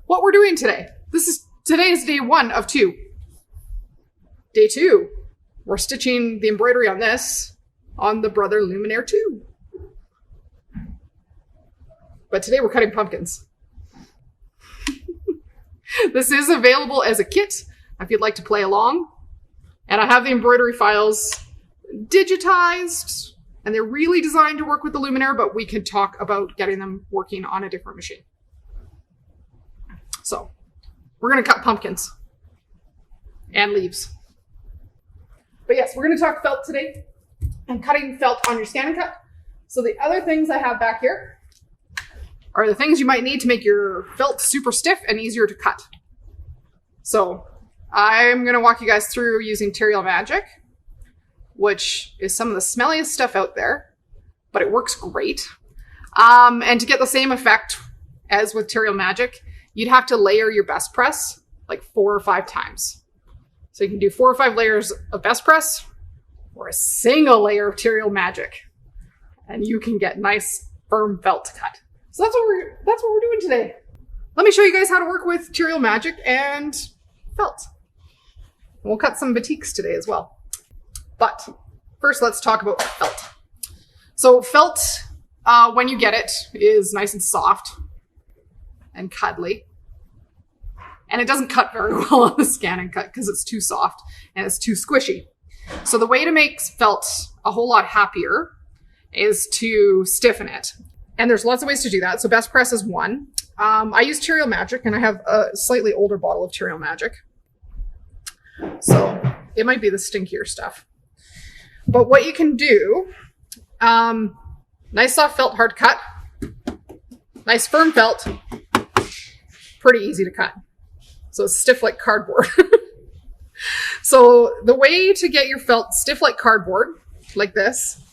what we're doing today. Today is day 1 of 2. Day 2, we're stitching the embroidery on this on the Brother Luminaire 2. But today we're cutting pumpkins. This is available as a kit if you'd like to play along. And I have the embroidery files digitized, and they're really designed to work with the Luminaire, but we could talk about getting them working on a different machine. So we're going to cut pumpkins and leaves. But yes, we're going to talk felt today and cutting felt on your Scan and Cut. So the other things I have back here are the things you might need to make your felt super stiff and easier to cut. So I'm going to walk you guys through using Material Magic, which is some of the smelliest stuff out there, but it works great. And to get the same effect as with Material Magic, you'd have to layer your best press like 4 or 5 times. So you can do 4 or 5 layers of best press or a single layer of Material Magic, and you can get nice firm felt to cut. So that's what we're doing today. Let me show you guys how to work with Material Magic and felt. And we'll cut some batiks today as well. But first, let's talk about felt. So felt, when you get it, is nice and soft and cuddly. And it doesn't cut very well on the Scan and Cut because it's too soft and it's too squishy. So the way to make felt a whole lot happier is to stiffen it. And there's lots of ways to do that. So best press is one. I use Material Magic, and I have a slightly older bottle of Material Magic. So it might be the stinkier stuff. But what you can do, nice soft felt, hard cut. Nice firm felt, pretty easy to cut. So it's stiff like cardboard. So the way to get your felt stiff like cardboard, like this,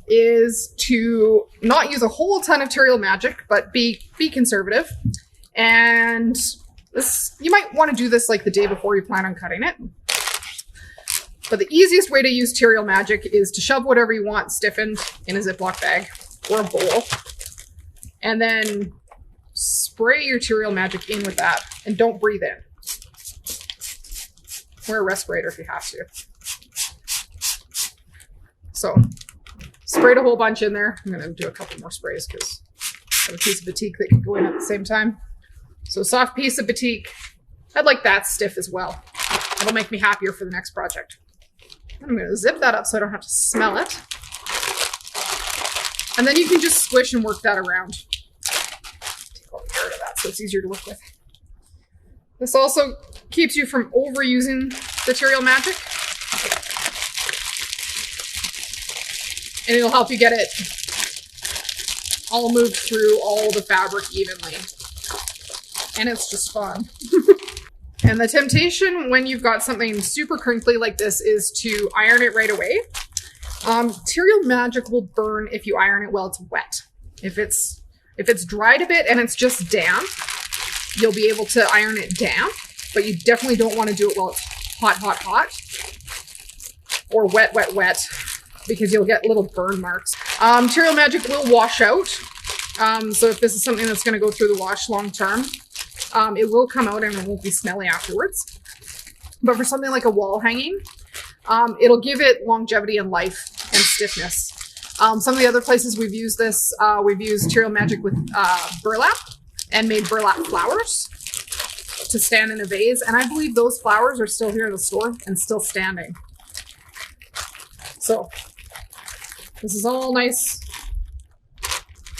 is to not use a whole ton of Material Magic, but be conservative. And this, you might want to do this like the day before you plan on cutting it. But the easiest way to use Material Magic is to shove whatever you want stiffened in a Ziploc bag or a bowl. And then spray your Material Magic in with that, and don't breathe in. Wear a respirator if you have to. So sprayed a whole bunch in there. I'm going to do a couple more sprays because I have a piece of batik that can go in at the same time. So soft piece of batik. I'd like that stiff as well. That'll make me happier for the next project. I'm going to zip that up so I don't have to smell it. And then you can just squish and work that around. Take all the air out of that so it's easier to work with. This also keeps you from overusing the Material Magic. And it'll help you get it all moved through all the fabric evenly. And it's just fun. And the temptation when you've got something super crinkly like this is to iron it right away. Material Magic will burn if you iron it while it's wet. If it's dried a bit and it's just damp, you'll be able to iron it damp, but you definitely don't want to do it while it's hot, or wet, because you'll get little burn marks. Material Magic will wash out. So if this is something that's going to go through the wash long term, it will come out and it won't be smelly afterwards. But for something like a wall hanging, it'll give it longevity and life and stiffness. Some of the other places we've used this, we've used Material Magic with burlap and made burlap flowers to stand in a vase. And I believe those flowers are still here in the store and still standing. So this is all nice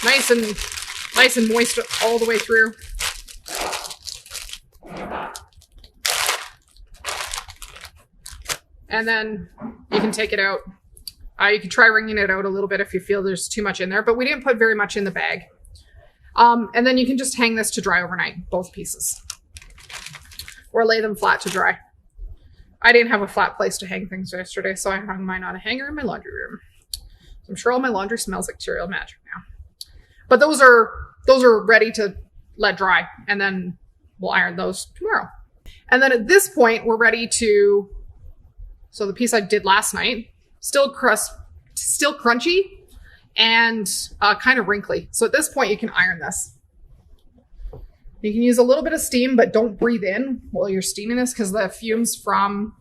and moist all the way through. And then you can take it out. You can try wringing it out a little bit if you feel there's too much in there, but we didn't put very much in the bag. And then you can just hang this to dry overnight, both pieces. Or lay them flat to dry. I didn't have a flat place to hang things yesterday, so I hung mine on a hanger in my laundry room. So I'm sure all my laundry smells like Material Magic now. But those are ready to let dry, and then we'll iron those tomorrow. And then at this point, we're ready to, so the piece I did last night, still crunchy and kind of wrinkly. So at this point, you can iron this. You can use a little bit of steam, but don't breathe in while you're steaming this because the fumes from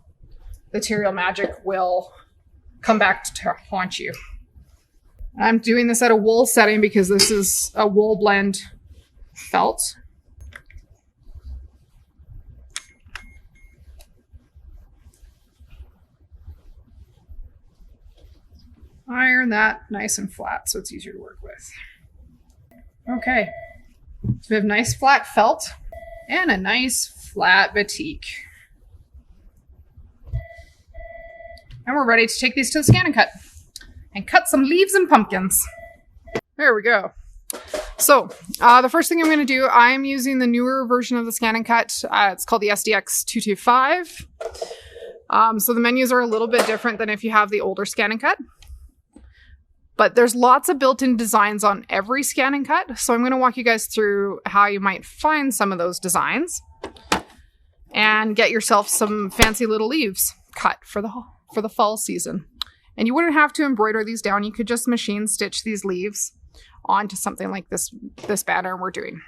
the Material Magic will come back to haunt you. I'm doing this at a wool setting because this is a wool blend felt. Iron that nice and flat so it's easier to work with. Okay, so we have nice flat felt and a nice flat batik. And we're ready to take these to the scan and cut. And cut some leaves and pumpkins. There we go. So the first thing I'm going to do, I'm using the newer version of the scan and cut. It's called the SDX 225. So the menus are a little bit different than if you have the older scan and cut. But there's lots of built-in designs on every scan and cut. So I'm going to walk you guys through how you might find some of those designs and get yourself some fancy little leaves cut for the fall season. And you wouldn't have to embroider these down. You could just machine stitch these leaves onto something like this banner we're doing.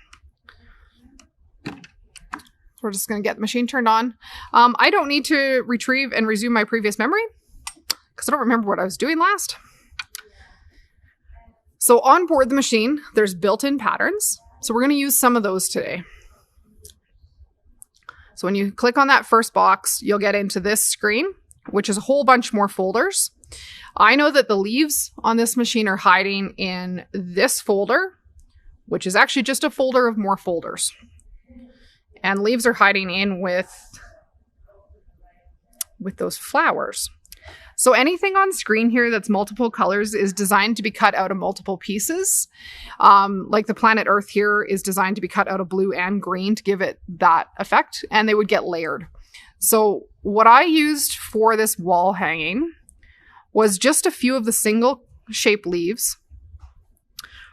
We're just going to get the machine turned on. I don't need to retrieve and resume my previous memory because I don't remember what I was doing last. So on board the machine, there's built-in patterns. So we're going to use some of those today. So when you click on that first box, you'll get into this screen, which is a whole bunch more folders. I know that the leaves on this machine are hiding in this folder, which is actually just a folder of more folders. And leaves are hiding in with those flowers. So anything on screen here that's multiple colors is designed to be cut out of multiple pieces. Like the planet Earth here is designed to be cut out of blue and green to give it that effect, and they would get layered. So what I used for this wall hanging was just a few of the single shape leaves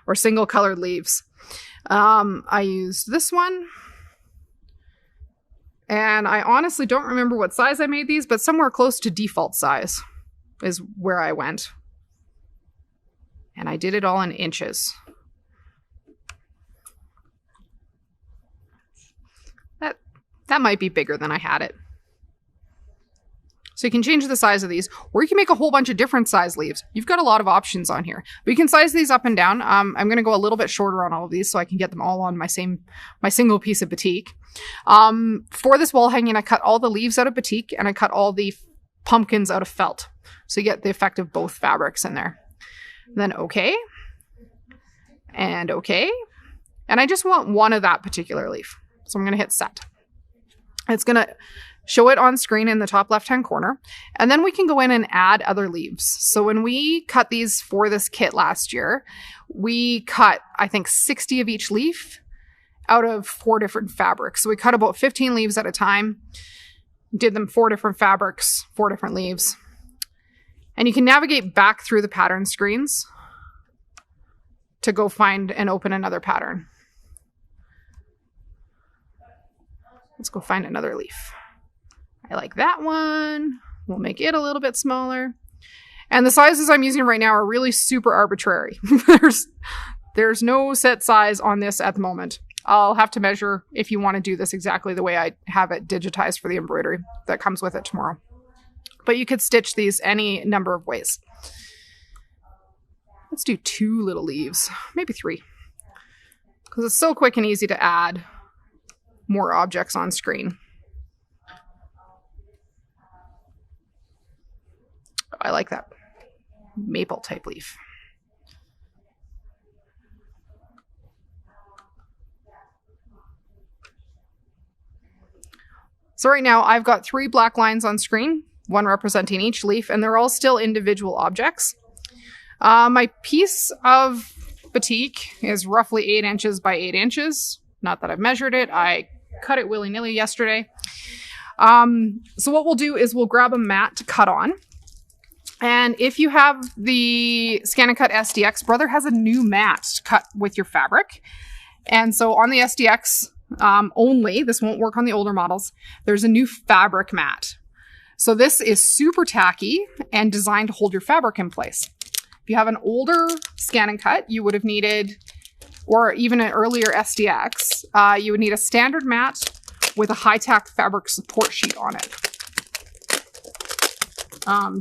or single colored leaves. I used this one. And I honestly don't remember what size I made these, but somewhere close to default size is where I went. And I did it all in inches. That might be bigger than I had it. So you can change the size of these, or you can make a whole bunch of different size leaves. You've got a lot of options on here. But you can size these up and down. I'm going to go a little bit shorter on all of these so I can get them all on my single piece of batik. For this wall hanging, I cut all the leaves out of batik and I cut all the pumpkins out of felt. So you get the effect of both fabrics in there. Then okay. And okay. And I just want one of that particular leaf. So I'm going to hit set. It's going to show it on screen in the top left-hand corner. And then we can go in and add other leaves. So when we cut these for this kit last year, we cut, I think, 60 of each leaf out of 4 different fabrics. So we cut about 15 leaves at a time, did them 4 different fabrics, 4 different leaves. And you can navigate back through the pattern screens to go find and open another pattern. Let's go find another leaf. I like that one. We'll make it a little bit smaller. And the sizes I'm using right now are really super arbitrary. There's no set size on this at the moment. I'll have to measure if you want to do this exactly the way I have it digitized for the embroidery that comes with it tomorrow. But you could stitch these any number of ways. Let's do 2 little leaves, maybe 3. Because it's so quick and easy to add more objects on screen. I like that maple type leaf. So right now I've got 3 black lines on screen, 1 representing each leaf, and they're all still individual objects. My piece of batik is roughly 8 inches by 8 inches. Not that I've measured it. I cut it willy-nilly yesterday. So what we'll do is we'll grab a mat to cut on. And if you have the Scan and Cut SDX, Brother has a new mat to cut with your fabric. And so on the SDX only, this won't work on the older models, there's a new fabric mat. So this is super tacky and designed to hold your fabric in place. If you have an older Scan and Cut, you would have needed or even an earlier SDX, you would need a standard mat with a high-tack fabric support sheet on it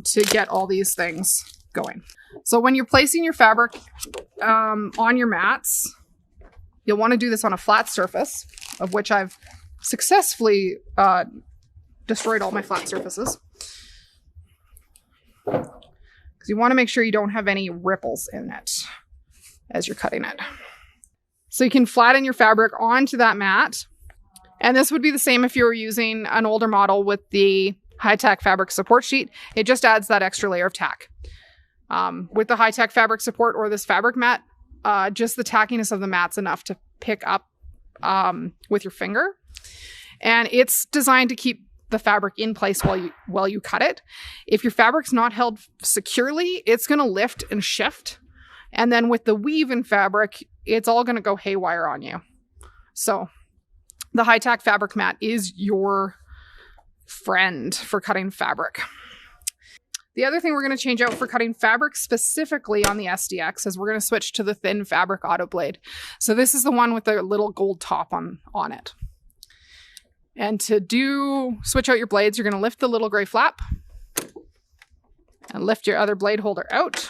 to get all these things going. So when you're placing your fabric on your mats, you'll want to do this on a flat surface, of which I've successfully destroyed all my flat surfaces. Because you want to make sure you don't have any ripples in it as you're cutting it. So you can flatten your fabric onto that mat. And this would be the same if you were using an older model with the high-tack fabric support sheet. It just adds that extra layer of tack. With the high-tack fabric support or this fabric mat, just the tackiness of the mat's enough to pick up with your finger. And it's designed to keep the fabric in place while you cut it. If your fabric's not held securely, it's going to lift and shift. And then with the weave in fabric, it's all going to go haywire on you. So the high-tack fabric mat is your friend for cutting fabric. The other thing we're going to change out for cutting fabric specifically on the SDX is we're going to switch to the thin fabric auto blade. So this is the one with the little gold top on it. And to switch out your blades, you're going to lift the little gray flap and lift your other blade holder out.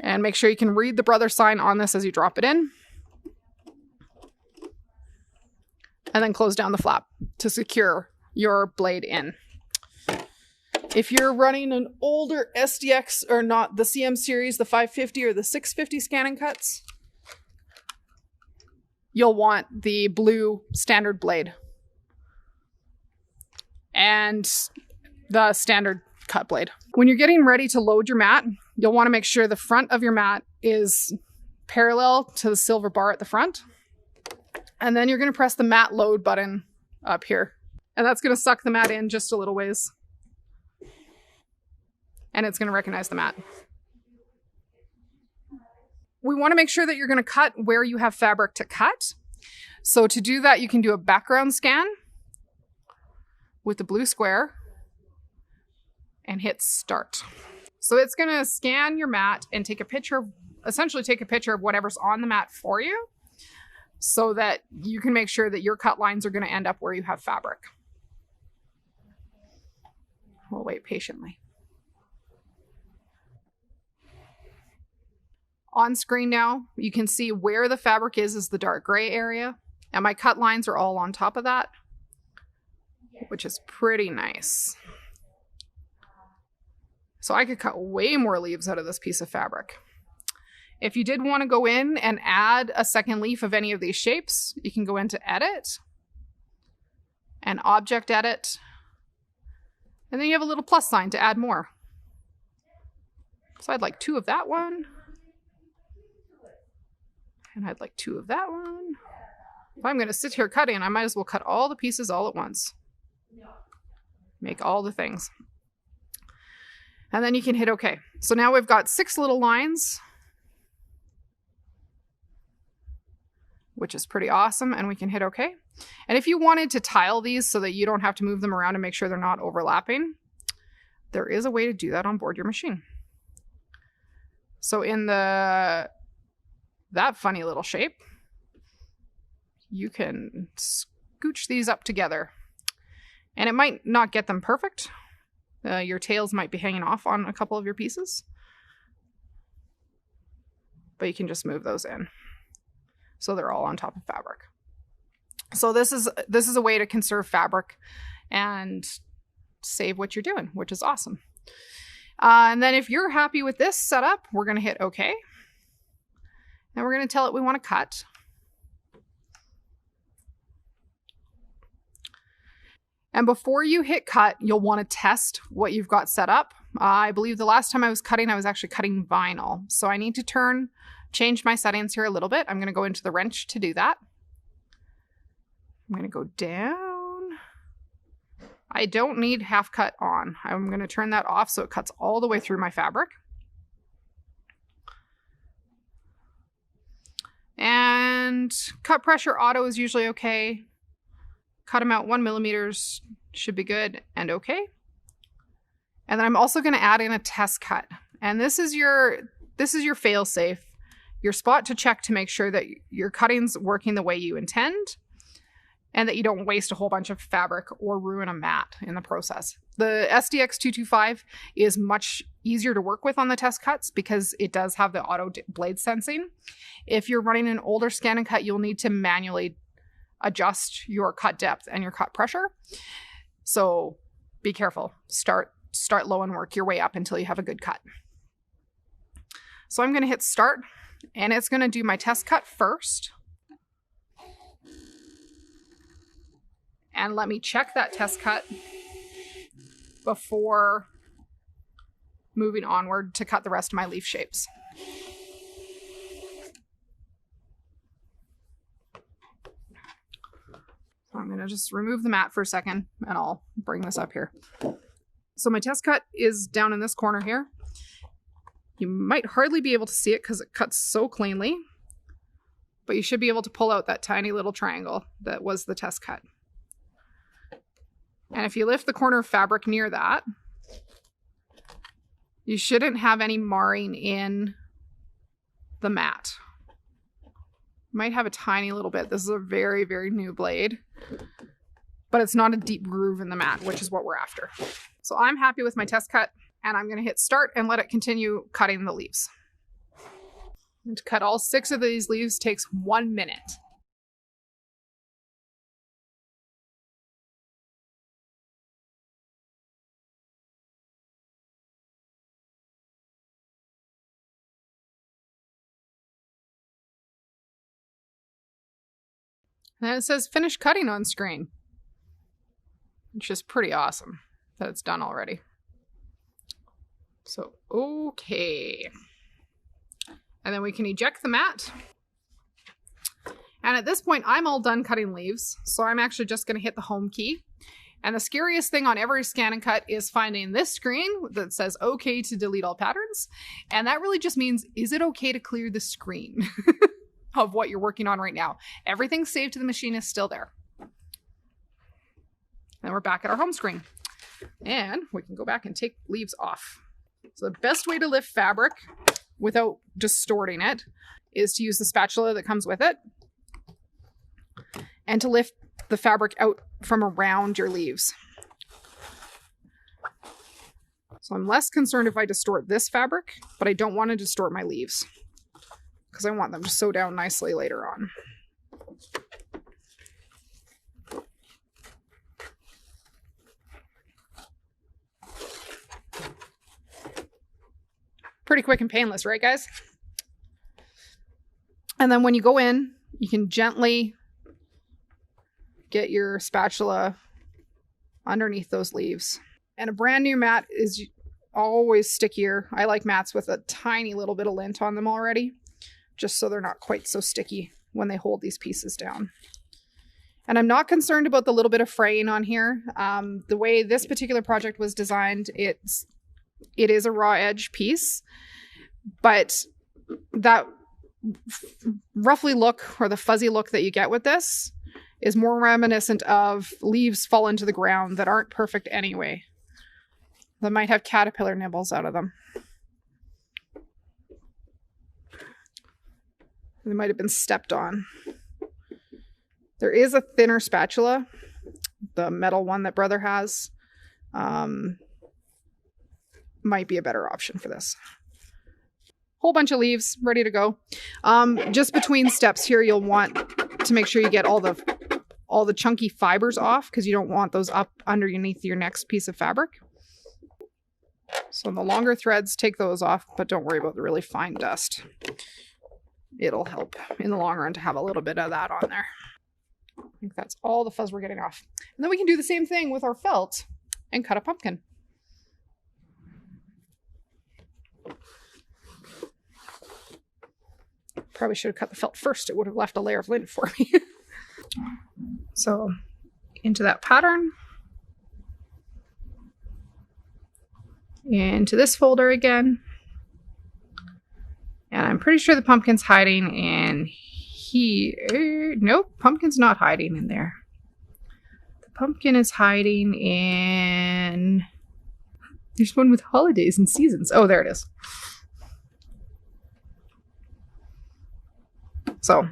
And make sure you can read the brother sign on this as you drop it in. And then close down the flap to secure your blade in. If you're running an older SDX or not the CM series, the 550 or the 650 scan and cuts, you'll want the blue standard blade and the standard cut blade. When you're getting ready to load your mat, you'll want to make sure the front of your mat is parallel to the silver bar at the front. And then you're going to press the mat load button up here. And that's going to suck the mat in just a little ways. And it's going to recognize the mat. We want to make sure that you're going to cut where you have fabric to cut. So to do that, you can do a background scan with the blue square and hit start. So it's going to scan your mat and essentially take a picture of whatever's on the mat for you so that you can make sure that your cut lines are going to end up where you have fabric. We'll wait patiently. On screen now, you can see where the fabric is the dark gray area. And my cut lines are all on top of that, which is pretty nice. So I could cut way more leaves out of this piece of fabric. If you did want to go in and add a second leaf of any of these shapes, you can go into Edit and Object Edit. And then you have a little plus sign to add more. So I'd like 2 of that one. And I'd like 2 of that one. If I'm going to sit here cutting, I might as well cut all the pieces all at once. Make all the things. And then you can hit OK. So now we've got 6 little lines, which is pretty awesome. And we can hit OK. And if you wanted to tile these so that you don't have to move them around and make sure they're not overlapping, there is a way to do that on board your machine. So in that funny little shape, you can scooch these up together. And it might not get them perfect. Your tails might be hanging off on a couple of your pieces. But you can just move those in. So they're all on top of fabric. So this is a way to conserve fabric and save what you're doing, which is awesome. And then if you're happy with this setup, we're going to hit OK. And we're going to tell it we want to cut. And before you hit cut, you'll want to test what you've got set up. I believe the last time I was cutting, I was actually cutting vinyl. So I need to change my settings here a little bit. I'm going to go into the wrench to do that. I'm going to go down. I don't need half cut on. I'm going to turn that off so it cuts all the way through my fabric. And cut pressure auto is usually okay. Cut them out 1 millimeters should be good and okay. And then I'm also going to add in a test cut. And this is your fail safe. your spot to check to make sure that your cutting's working the way you intend and that you don't waste a whole bunch of fabric or ruin a mat in the process. The SDX225 is much easier to work with on the test cuts because it does have the auto blade sensing. If you're running an older scan and cut, you'll need to manually adjust your cut depth and your cut pressure. So be careful. Start low and work your way up until you have a good cut. So I'm going to hit start, and it's going to do my test cut first. And let me check that test cut before moving onward to cut the rest of my leaf shapes. So I'm going to just remove the mat for a second, and I'll bring this up here. So my test cut is down in this corner here. You might hardly be able to see it because it cuts so cleanly, but you should be able to pull out that tiny little triangle that was the test cut. And if you lift the corner of fabric near that, you shouldn't have any marring in the mat. Might have a tiny little bit. This is a very, very new blade, but it's not a deep groove in the mat, which is what we're after. So I'm happy with my test cut, and I'm going to hit start and let it continue cutting the leaves. And to cut all 6 of these leaves takes 1 minute. And it says finish cutting on screen, which is pretty awesome that it's done already. So, okay. And then we can eject the mat. And at this point, I'm all done cutting leaves. So I'm actually just going to hit the home key. And the scariest thing on every scan and cut is finding this screen that says okay to delete all patterns. And that really just means, is it okay to clear the screen of what you're working on right now? Everything saved to the machine is still there. And we're back at our home screen. And we can go back and take leaves off. So the best way to lift fabric without distorting it is to use the spatula that comes with it and to lift the fabric out from around your leaves. So I'm less concerned if I distort this fabric, but I don't want to distort my leaves because I want them to sew down nicely later on. Pretty quick and painless, right, guys? And then when you go in, you can gently get your spatula underneath those leaves. And a brand new mat is always stickier. I like mats with a tiny little bit of lint on them already, just so they're not quite so sticky when they hold these pieces down. And I'm not concerned about the little bit of fraying on here. The way this particular project was designed, it is a raw edge piece, but that roughly look, or the fuzzy look that you get with this, is more reminiscent of leaves fall into the ground that aren't perfect anyway. That might have caterpillar nibbles out of them. They might have been stepped on. There is a thinner spatula, the metal one that Brother has. Might be a better option for this. Whole bunch of leaves ready to go. Just between steps here, you'll want to make sure you get all the chunky fibers off, because you don't want those up underneath your next piece of fabric. So the longer threads, take those off, but don't worry about the really fine dust. It'll help in the long run to have a little bit of that on there. I think that's all the fuzz we're getting off. And then we can do the same thing with our felt and cut a pumpkin. Probably should have cut the felt first. It would have left a layer of lint for me. So into that pattern. Into this folder again. And I'm pretty sure the pumpkin's hiding in here. Nope, pumpkin's not hiding in there. The pumpkin is hiding in... There's one with holidays and seasons. Oh, there it is. So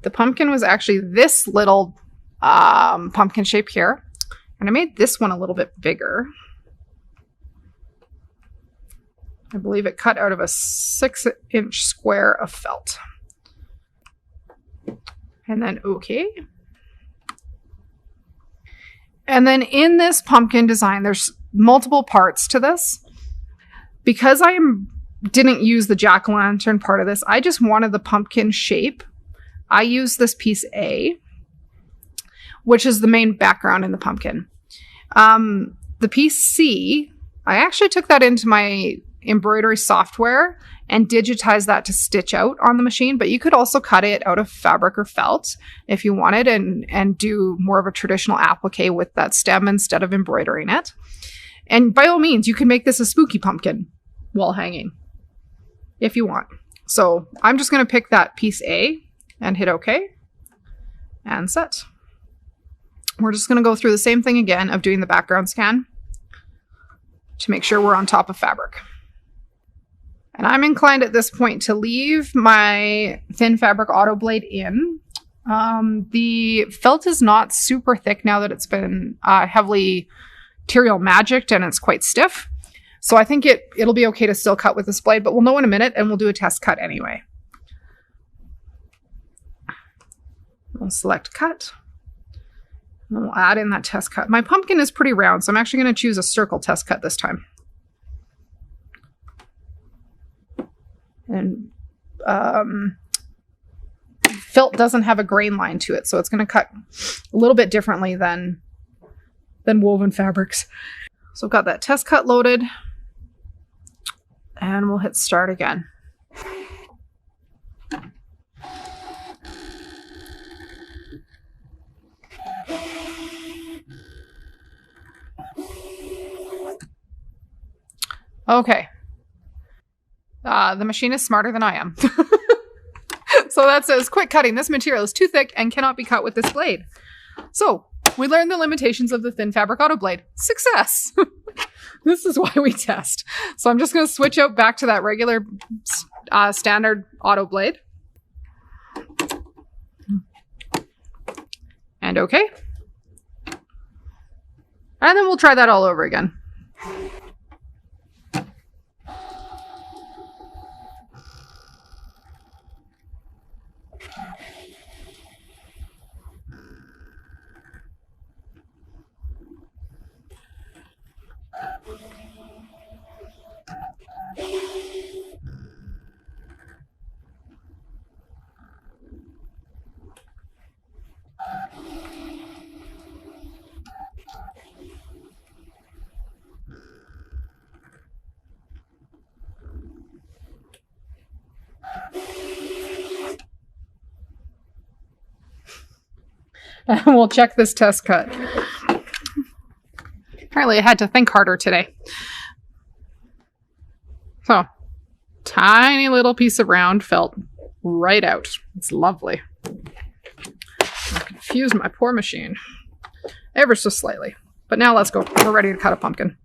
the pumpkin was actually this little pumpkin shape here. And I made this one a little bit bigger. I believe it cut out of a 6-inch square of felt. And then, okay. And then in this pumpkin design, there's multiple parts to this. Because I didn't use the jack-o'-lantern part of this, I just wanted the pumpkin shape. I used this piece A, which is the main background in the pumpkin. The piece C, I actually took that into my embroidery software and digitized that to stitch out on the machine, but you could also cut it out of fabric or felt if you wanted and do more of a traditional applique with that stem instead of embroidering it. And by all means, you can make this a spooky pumpkin wall hanging if you want. So I'm just going to pick that piece A and hit OK and set. We're just going to go through the same thing again of doing the background scan to make sure we're on top of fabric. And I'm inclined at this point to leave my thin fabric auto blade in. The felt is not super thick now that it's been heavily material magicked and it's quite stiff. So I think it'll be okay to still cut with this blade, but we'll know in a minute and we'll do a test cut anyway. We'll select cut. And we'll add in that test cut. My pumpkin is pretty round, so I'm actually going to choose a circle test cut this time. And felt doesn't have a grain line to it, so it's going to cut a little bit differently than woven fabrics. So I've got that test cut loaded, and we'll hit start again. Okay. The machine is smarter than I am. So that says, quit cutting. This material is too thick and cannot be cut with this blade. So we learned the limitations of the thin fabric auto blade. Success. This is why we test. So I'm just going to switch out back to that regular standard auto blade. And okay. And then we'll try that all over again. And we'll check this test cut. Apparently I had to think harder today. So, tiny little piece of round felt right out. It's lovely. I confused my poor machine ever so slightly. But now let's go. We're ready to cut a pumpkin.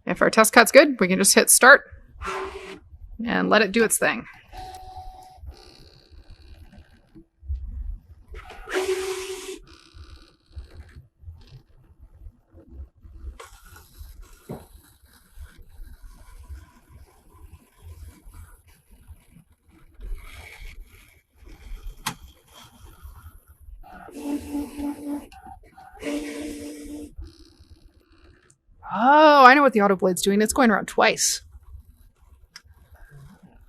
If our test cut's good, we can just hit start and let it do its thing. Oh, I know what the auto blade's doing. It's going around twice.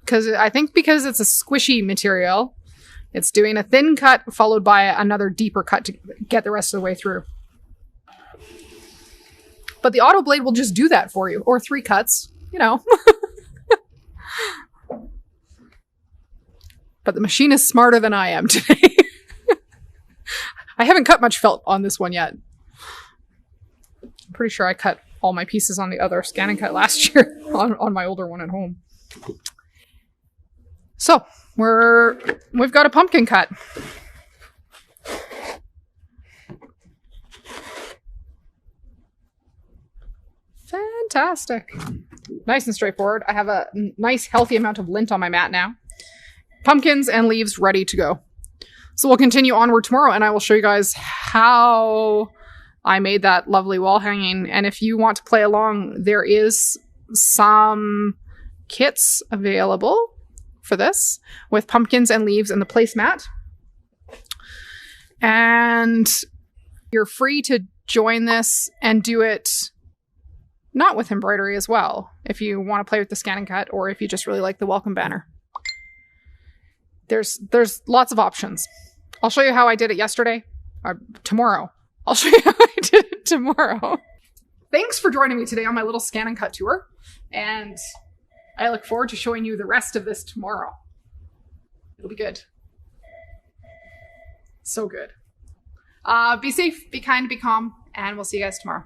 I think because it's a squishy material, it's doing a thin cut followed by another deeper cut to get the rest of the way through. But the auto blade will just do that for you. Or 3 cuts, you know. But the machine is smarter than I am today. I haven't cut much felt on this one yet. I'm pretty sure I cut all my pieces on the other scan and cut last year on my older one at home. So we've got a pumpkin cut. Fantastic. Nice and straightforward. I have a nice healthy amount of lint on my mat now. Pumpkins and leaves ready to go. So we'll continue onward tomorrow and I will show you guys how I made that lovely wall hanging. And if you want to play along, there is some kits available for this with pumpkins and leaves and the placemat. And you're free to join this and do it not with embroidery as well, if you want to play with the scan and cut or if you just really like the welcome banner. There's lots of options. I'll show you how I did it yesterday or tomorrow. I'll show you how I did it tomorrow. Thanks for joining me today on my little scan and cut tour. And I look forward to showing you the rest of this tomorrow. It'll be good. So good. Be safe, be kind, be calm, and we'll see you guys tomorrow.